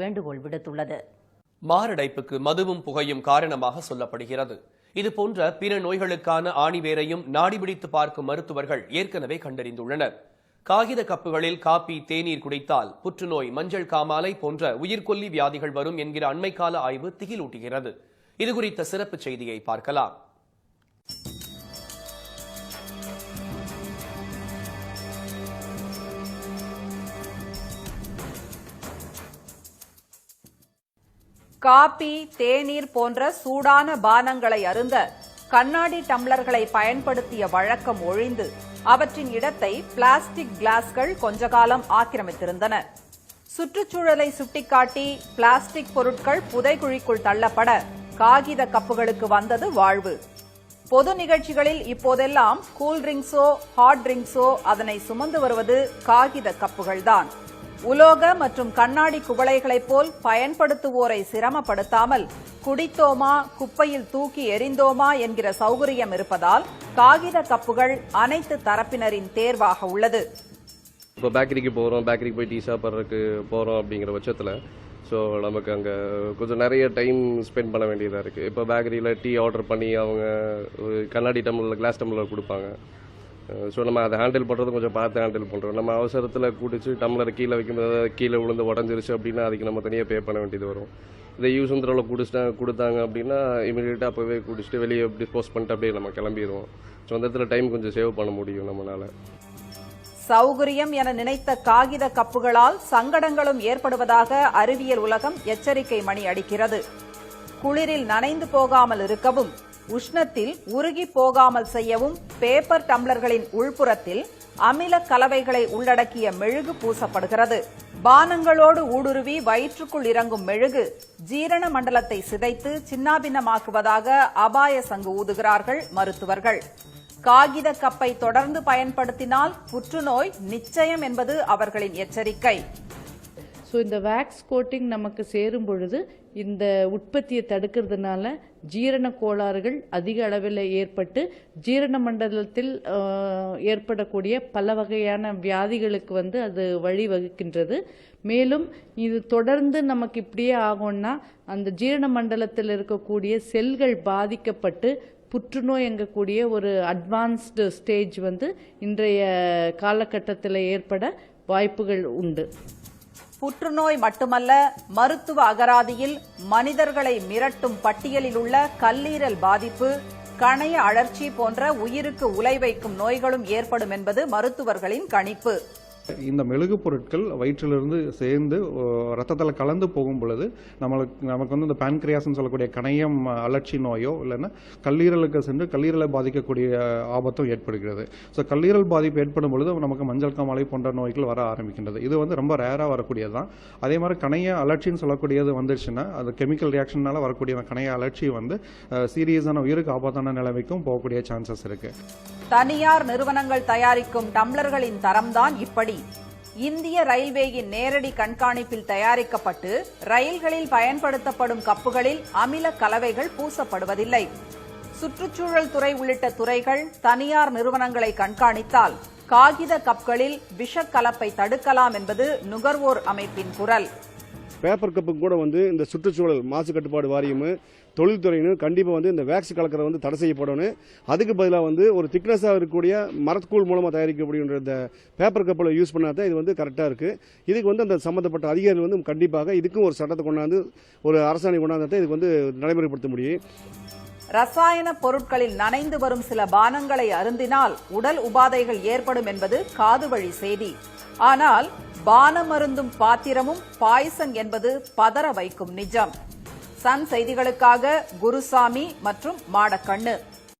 வேண்டுகோள் விடுத்துள்ளது. மாரடைப்புக்கு மதுவும் புகையும் காரணமாக சொல்லப்படுகிறது. இதுபோன்ற பிற நோய்களுக்கான ஆணிவேரையும் நாடிபிடித்து பார்க்கும் மருத்துவர்கள் ஏற்கனவே கண்டறிந்துள்ளனர். காகித கப்புகளில் காபி, தேநீர் குடித்தால் புற்றுநோய், மஞ்சள் காமாலை போன்ற உயிர்கொல்லி வியாதிகள் வரும் என்கிற அண்மைக்கால ஆய்வு திகிலூட்டுகிறது. இதுகுறித்த சிறப்பு செய்தியை பார்க்கலாம். காபி, தேநீர் போன்ற சூடான பானங்களை அருந்த கண்ணாடி டம்ளர்களை பயன்படுத்திய வழக்கம் ஒழிந்து அவற்றின் இடத்தை பிளாஸ்டிக் கிளாஸ்கள் கொஞ்ச காலம் ஆக்கிரமித்திருந்தன. சுற்றுச்சூழலை சுட்டிக்காட்டி பிளாஸ்டிக் பொருட்கள் புதைகுழிக்குள் தள்ளப்பட காகித கப்புகளுக்கு வந்தது வாழ்வு. பொது நிகழ்ச்சிகளில் இப்போதெல்லாம் கூல்ட்ரிங்க்ஸோ ஹாட் ட்ரிங்க்ஸோ அதனை சுமந்து வருவது காகித கப்புகள்தான். உலோக மற்றும் கண்ணாடி குவளைகளைப் போல் பயன்படுத்துவோரை சிரமப்படுத்தாமல் குடித்தோமா, குப்பையில் தூக்கி எறிந்தோமா என்கிற சௌகரியம் இருப்பதால் காகித கப்புகள் அனைத்து தரப்பினரின் தேர்வாக உள்ளது. இப்போ பேக்கரிக்கு போகிறோம், பேக்கரிக்கு போய் டீ சாப்பிட்றதுக்கு போகிறோம் அப்படிங்கிற பட்சத்தில் ஸோ நமக்கு அங்கே கொஞ்சம் நிறைய டைம் ஸ்பெண்ட் பண்ண வேண்டியதாக இருக்குது. இப்போ பேக்கரியில் டீ ஆர்டர் பண்ணி அவங்க கண்ணாடி டம்ளரில், கிளாஸ் டம்ளர் கொடுப்பாங்க. ஸோ நம்ம அதை ஹேண்டில் பண்ணுறது கொஞ்சம் பார்த்து ஹேண்டில் பண்ணுறோம். நம்ம அவசரத்தில் குடிச்சு டம்ளரை கீழே வைக்கும்போது கீழே விழுந்து உடஞ்சிருச்சு அப்படின்னா அதுக்கு நம்ம தனியாக பே பண்ண வேண்டியது வரும். இதை யூஸ் அண்ட் த்ரோவில் கொடுத்தாங்க அப்படின்னா இமீடியட்டாக அப்போவே குடிச்சிட்டு வெளியே டிஸ்போஸ் பண்ணிட்டு அப்படியே நம்ம கிளம்பிடுவோம். ஸோ அந்த இடத்துல டைம் கொஞ்சம் சேவ் பண்ண முடியும் நம்மளால். சௌகரியம் என நினைத்த காகித கப்புகளால் சங்கடங்களும் ஏற்படுவதாக அறிவியல் உலகம் எச்சரிக்கை மணி அடிக்கிறது. குளிரில் நனைந்து போகாமல் இருக்கவும், உஷ்ணத்தில் உருகி போகாமல் செய்யவும் பேப்பர் டம்ளர்களின் உள்புறத்தில் அமில கலவைகளை உள்ளடக்கிய மெழுகு பூசப்படுகிறது. பானங்களோடு ஊடுருவி வயிற்றுக்குள் இறங்கும் மெழுகு ஜீரண மண்டலத்தை சிதைத்து சின்னாபின்னமாக்குவதாக அபாய சங்கு ஊதுகிறார்கள் மருத்துவர்கள். காகித கப்பை தொடர்ந்து பயன்படுத்தினால் புற்றுநோய் நிச்சயம் என்பது அவர்களின் எச்சரிக்கை. ஸோ இந்த வேக்ஸ் கோட்டிங் நமக்கு சேரும் பொழுது இந்த உற்பத்தியை தடுக்கிறதுனால ஜீரண கோளாறுகள் அதிக அளவில் ஏற்பட்டு ஜீரண மண்டலத்தில் ஏற்படக்கூடிய பல வகையான வியாதிகளுக்கு அது வழிவகுக்கின்றது. மேலும் இது தொடர்ந்து நமக்கு இப்படியே ஆகும்னா அந்த ஜீரண மண்டலத்தில் இருக்கக்கூடிய செல்கள் பாதிக்கப்பட்டு புற்றுநோய் எங்கக்கூடிய ஒரு அட்வான்ஸ்டு ஸ்டேஜ் இன்றைய காலகட்டத்தில் ஏற்பட வாய்ப்புகள் உண்டு. புற்றுநோய் மட்டுமல்ல, மருத்துவ அகராதியில் மனிதர்களை மிரட்டும் பட்டியலில் உள்ள கல்லீரல் பாதிப்பு, கணைய அழற்சி போன்ற உயிருக்கு உலை வைக்கும் நோய்களும் ஏற்படும் என்பது மருத்துவர்களின் கணிப்பு. இந்த மெழுகு பொருட்கள் வயிற்றிலிருந்து சேர்ந்து ரத்தத்தில் கலந்து போகும் பொழுது நமக்கு இந்த பான்கிரியாஸ்ன்னு சொல்லக்கூடிய கணையம் அழற்சி நோயோ இல்லைன்னா கல்லீரலுக்கு சென்று கல்லீரலை பாதிக்கக்கூடிய ஆபத்தும் ஏற்படுகிறது. ஸோ கல்லீரல் பாதிப்பு ஏற்படும் பொழுது நமக்கு மஞ்சள் காமாலை போன்ற நோய்கள் வர ஆரம்பிக்கின்றது. இது ரொம்ப ரேராக வரக்கூடியது தான். அதே மாதிரி கணைய அழற்சின்னு சொல்லக்கூடியது வந்துருச்சுன்னா அது கெமிக்கல் ரியாக்ஷனால வரக்கூடிய கணைய அழற்சி சீரியஸான உயிருக்கு ஆபத்தான நிலைமைக்கும் போகக்கூடிய சான்சஸ் இருக்கு. தனியார் நிறுவனங்கள் தயாரிக்கும் டம்ளர்களின் தரம்தான் இப்படி. இந்திய ரயில்வேயின் நேரடி கண்காணிப்பில் தயாரிக்கப்பட்டு ரயில்களில் பயன்படுத்தப்படும் கப்புகளில் அமில கலவைகள் பூசப்படுவதில்லை. சுற்றுச்சூழல் துறை உள்ளிட்ட துறைகள் தனியார் நிறுவனங்களை கண்காணித்தால் காகித கப்களில் விஷக்கலப்பை தடுக்கலாம் என்பது நுகர்வோர் அமைப்பின் குரல். பேப்பர் கப்பு கூட இந்த சுற்றுச்சூழல் மாசு கட்டுப்பாடு வாரியம் தொழில்துறையினர் கண்டிப்பாக இந்த வேக்ஸ் கலக்கிற தடை செய்யப்படணும். அதுக்கு பதிலாக ஒரு திக்னஸாக இருக்கக்கூடிய மரக்கூழ் மூலமாக தயாரிக்கக்கூடிய இந்த பேப்பர் கப்பில் யூஸ் பண்ணாதான் இது கரெக்டாக இருக்குது. இதுக்கு அந்த சம்மந்தப்பட்ட அதிகாரிகள் கண்டிப்பாக இதுக்கும் ஒரு சட்டத்தை கொண்டாந்து ஒரு அரசாணை கொண்டாந்து இதுக்கு நடைமுறைப்படுத்த முடியும். ரசாயன பொருட்களில் நனைந்து வரும் சில பானங்களை அருந்தினால் உடல் உபாதைகள் ஏற்படும் என்பது காதுவழி செய்தி. ஆனால் பானம் அருந்தும் பாத்திரமும் பாய்சன் என்பது பதற வைக்கும் நிஜம். சன் செய்திகளுக்காக குருசாமி மற்றும் மாடக்கண்ணு.